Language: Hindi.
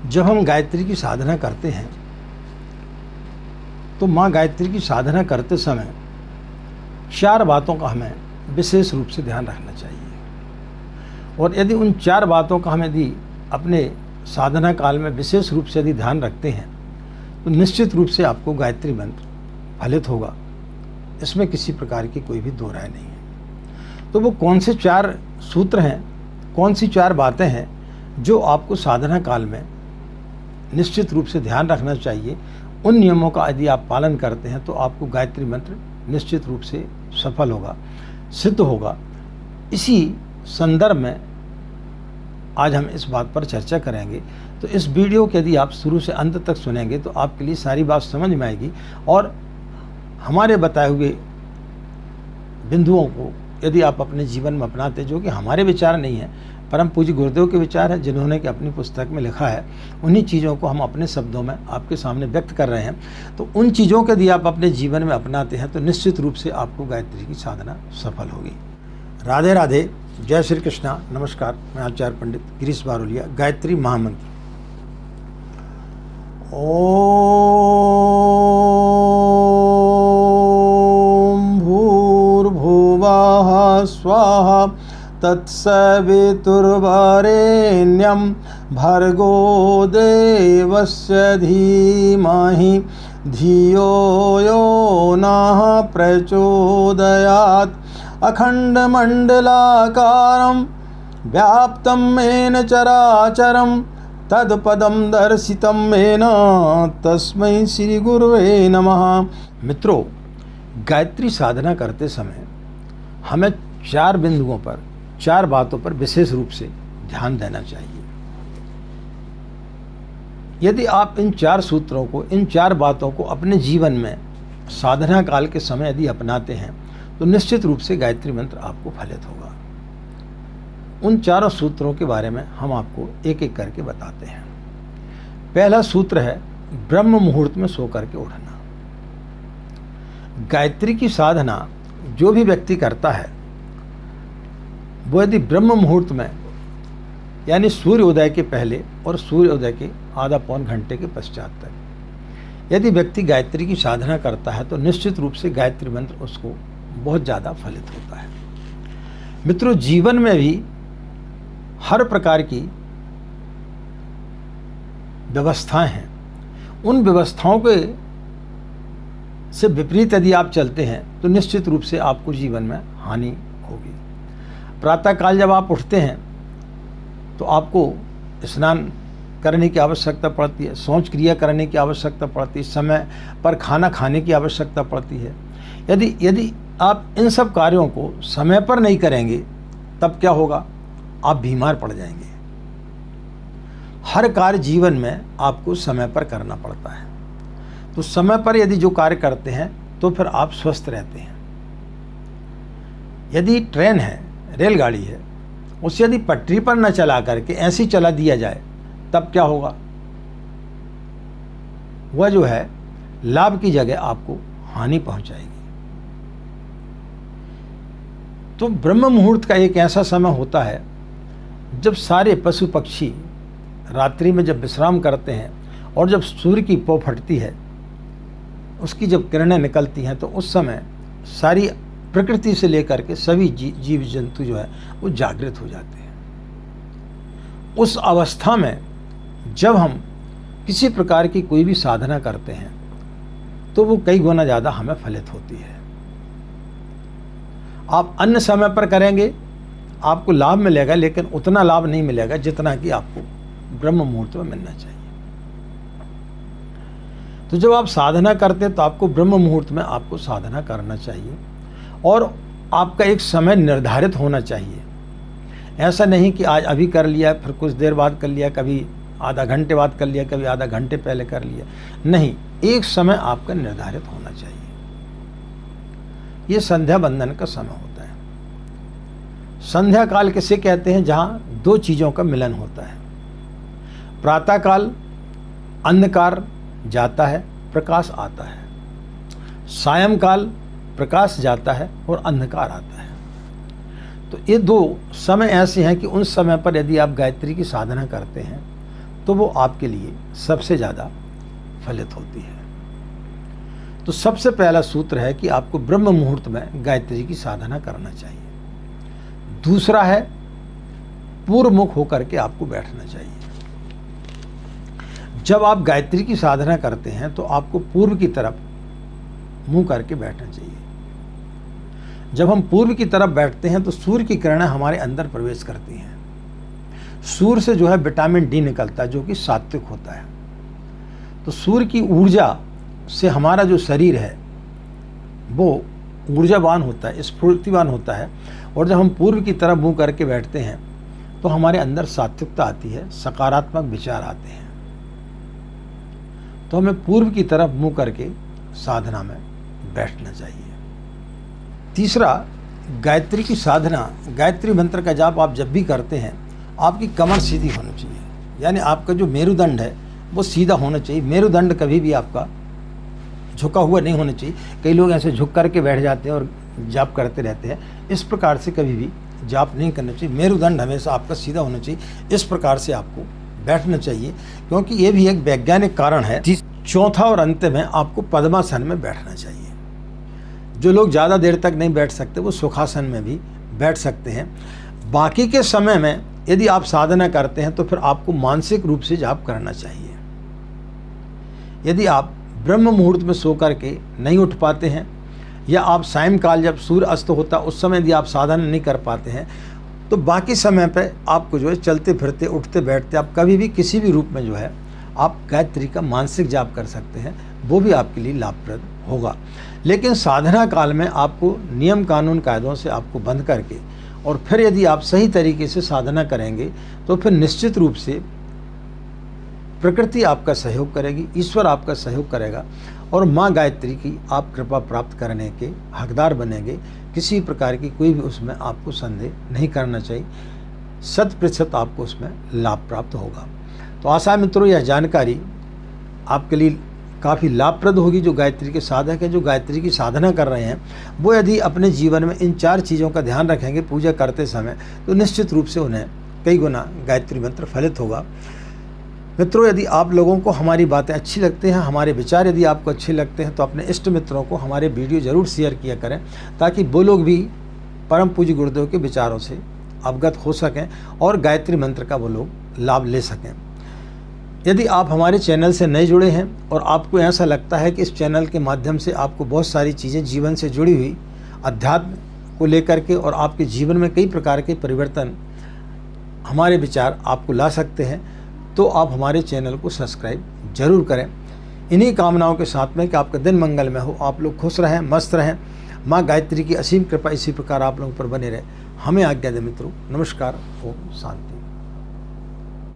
जब हम गायत्री की साधना करते हैं तो माँ गायत्री की साधना करते समय 4 बातों का हमें विशेष रूप से ध्यान रखना चाहिए। और यदि उन 4 बातों का हम यदि अपने साधना काल में विशेष रूप से यदि ध्यान रखते हैं तो निश्चित रूप से आपको गायत्री मंत्र फलित होगा। इसमें किसी प्रकार की कोई भी दो राय नहीं है। तो वो कौन से 4 सूत्र हैं, कौन सी 4 बातें हैं जो आपको साधना काल में निश्चित रूप से ध्यान रखना चाहिए, उन नियमों का यदि आप पालन करते हैं तो आपको गायत्री मंत्र निश्चित रूप से सफल होगा, सिद्ध होगा। इसी संदर्भ में आज हम इस बात पर चर्चा करेंगे। तो इस वीडियो को यदि आप शुरू से अंत तक सुनेंगे तो आपके लिए सारी बात समझ में आएगी और हमारे बताए हुए बिंदुओं को यदि आप अपने जीवन में अपनाते, जो कि हमारे विचार नहीं है, परम पूज्य गुरुदेव के विचार है, जिन्होंने कि अपनी पुस्तक में लिखा है, उन्हीं चीज़ों को हम अपने शब्दों में आपके सामने व्यक्त कर रहे हैं। तो उन चीज़ों को यदि आप अपने जीवन में अपनाते हैं तो निश्चित रूप से आपको गायत्री की साधना सफल होगी। राधे राधे, जय श्री कृष्णा, नमस्कार। मैं आचार्य पंडित गिरीश बारोलिया। गायत्री महामंत्र। ओम भूर्भुवः स्वाहा तत्सवितुर्वरेण्यं भर्गो देवस्य धीमहि धियो यो नः प्रचोदयात्। अखण्डमण्डलाकारं व्याप्तं येन चराचरं तत्पदं दर्शितं येन तस्मै श्री गुरुवे नमः। मित्रों, गायत्री साधना करते समय हमें 4 बिंदुओं पर, 4 बातों पर विशेष रूप से ध्यान देना चाहिए। यदि आप इन 4 सूत्रों को, इन 4 बातों को अपने जीवन में साधना काल के समय यदि अपनाते हैं तो निश्चित रूप से गायत्री मंत्र आपको फलित होगा। उन 4 सूत्रों के बारे में हम आपको एक एक करके बताते हैं। पहला सूत्र है ब्रह्म मुहूर्त में सो करके उठना। गायत्री की साधना जो भी व्यक्ति करता है वो यदि ब्रह्म मुहूर्त में, यानी सूर्योदय के पहले और सूर्योदय के आधा पौन घंटे के पश्चात तक यदि व्यक्ति गायत्री की साधना करता है तो निश्चित रूप से गायत्री मंत्र उसको बहुत ज़्यादा फलित होता है। मित्रों, जीवन में भी हर प्रकार की व्यवस्थाएं हैं। उन व्यवस्थाओं के से विपरीत यदि आप चलते हैं तो निश्चित रूप से आपको जीवन में हानि होगी। प्रातःकाल जब आप उठते हैं तो आपको स्नान करने की आवश्यकता पड़ती है, शौच क्रिया करने की आवश्यकता पड़ती है, समय पर खाना खाने की आवश्यकता पड़ती है। यदि आप इन सब कार्यों को समय पर नहीं करेंगे तब क्या होगा? आप बीमार पड़ जाएंगे। हर कार्य जीवन में आपको समय पर करना पड़ता है। तो समय पर यदि जो कार्य करते हैं तो फिर आप स्वस्थ रहते हैं। यदि ट्रेन है, रेलगाड़ी है, उसे यदि पटरी पर न चला करके ऐसे ही चला दिया जाए तब क्या होगा? वह जो है लाभ की जगह आपको हानि पहुंचाएगी। तो ब्रह्म मुहूर्त का एक ऐसा समय होता है जब सारे पशु पक्षी रात्रि में जब विश्राम करते हैं और जब सूर्य की पौ फटती है, उसकी जब किरणें निकलती हैं, तो उस समय सारी प्रकृति से लेकर के सभी जीव जंतु जो है वो जागृत हो जाते हैं। उस अवस्था में जब हम किसी प्रकार की कोई भी साधना करते हैं तो वो कई गुना ज़्यादा हमें फलित होती है। आप अन्य समय पर करेंगे आपको लाभ मिलेगा, लेकिन उतना लाभ नहीं मिलेगा जितना कि आपको ब्रह्म मुहूर्त में मिलना चाहिए। तो जब आप साधना करते हैं तो आपको ब्रह्म मुहूर्त में आपको साधना करना चाहिए और आपका एक समय निर्धारित होना चाहिए। ऐसा नहीं कि आज अभी कर लिया फिर कुछ देर बाद कर लिया, कभी आधा घंटे बाद कर लिया, कभी आधा घंटे पहले कर लिया। नहीं, एक समय आपका निर्धारित होना चाहिए। ये संध्या बंदन का समय होता है। संध्या काल किसे कहते हैं? जहाँ 2 चीज़ों का मिलन होता है। प्रातःकाल अंधकार जाता है, प्रकाश आता है। सायंकाल प्रकाश जाता है और अंधकार आता है। तो ये 2 समय ऐसे हैं कि उन समय पर यदि आप गायत्री की साधना करते हैं तो वो आपके लिए सबसे ज़्यादा फलित होती है। तो सबसे पहला सूत्र है कि आपको ब्रह्म मुहूर्त में गायत्री की साधना करना चाहिए। दूसरा है पूर्व मुख होकर के आपको बैठना चाहिए। जब आप गायत्री की साधना करते हैं तो आपको पूर्व की तरफ मुंह करके बैठना चाहिए। जब हम पूर्व की तरफ बैठते हैं तो सूर्य की किरणें हमारे अंदर प्रवेश करती हैं। सूर्य से जो है विटामिन डी निकलता है जो कि सात्विक होता है। तो सूर्य की ऊर्जा से हमारा जो शरीर है वो ऊर्जावान होता है, स्फूर्तिवान होता है। और जब हम पूर्व की तरफ मुंह करके बैठते हैं तो हमारे अंदर सात्विकता आती है, सकारात्मक विचार आते हैं। तो हमें पूर्व की तरफ मुंह करके साधना में बैठना चाहिए। तीसरा, गायत्री की साधना, गायत्री मंत्र का जाप आप जब भी करते हैं आपकी कमर सीधी होनी चाहिए, यानी आपका जो मेरुदंड है वो सीधा होना चाहिए। मेरुदंड कभी भी आपका झुका हुआ नहीं होना चाहिए। कई लोग ऐसे झुक करके बैठ जाते हैं और जाप करते रहते हैं। इस प्रकार से कभी भी जाप नहीं करना चाहिए। मेरुदंड हमेशा आपका सीधा होना चाहिए। इस प्रकार से आपको बैठना चाहिए, क्योंकि ये भी एक वैज्ञानिक कारण है। चौथा और अंतिम है, आपको पद्मासन में बैठना चाहिए। जो लोग ज़्यादा देर तक नहीं बैठ सकते वो सुखासन में भी बैठ सकते हैं। बाकी के समय में यदि आप साधना करते हैं तो फिर आपको मानसिक रूप से जाप करना चाहिए। यदि आप ब्रह्म मुहूर्त में सो करके नहीं उठ पाते हैं या आप सायंकाल जब सूर्य अस्त होता उस समय यदि आप साधना नहीं कर पाते हैं तो बाकी समय पे आपको जो है चलते फिरते उठते बैठते आप कभी भी किसी भी रूप में जो है आप गायत्री का मानसिक जाप कर सकते हैं। वो भी आपके लिए लाभप्रद होगा। लेकिन साधना काल में आपको नियम कानून कायदों से आपको बंद करके और फिर यदि आप सही तरीके से साधना करेंगे तो फिर निश्चित रूप से प्रकृति आपका सहयोग करेगी, ईश्वर आपका सहयोग करेगा और माँ गायत्री की आप कृपा प्राप्त करने के हकदार बनेंगे। किसी प्रकार की कोई भी उसमें आपको संदेह नहीं करना चाहिए। 100% आपको उसमें लाभ प्राप्त होगा। तो आशा मित्रों, यह जानकारी आपके लिए काफ़ी लाभप्रद होगी। जो गायत्री के साधक हैं, जो गायत्री की साधना कर रहे हैं, वो यदि अपने जीवन में इन 4 चीज़ों का ध्यान रखेंगे पूजा करते समय तो निश्चित रूप से उन्हें कई गुना गायत्री मंत्र फलित होगा। मित्रों, यदि आप लोगों को हमारी बातें अच्छी लगती हैं, हमारे विचार यदि आपको अच्छे लगते हैं तो अपने इष्ट मित्रों को हमारे वीडियो ज़रूर शेयर किया करें, ताकि वो लोग भी परम पूज्य गुरुदेव के विचारों से अवगत हो सकें और गायत्री मंत्र का वो लोग लाभ ले सकें। यदि आप हमारे चैनल से नए जुड़े हैं और आपको ऐसा लगता है कि इस चैनल के माध्यम से आपको बहुत सारी चीज़ें जीवन से जुड़ी हुई अध्यात्म को लेकर के और आपके जीवन में कई प्रकार के परिवर्तन हमारे विचार आपको ला सकते हैं, तो आप हमारे चैनल को सब्सक्राइब जरूर करें। इन्हीं कामनाओं के साथ में कि आपका दिन मंगलमय हो, आप लोग खुश रहें, मस्त रहें। माँ गायत्री की असीम कृपा इसी प्रकार आप लोगों पर बने रहे। हमें आज्ञा दे मित्रों। नमस्कार। ओम शांति।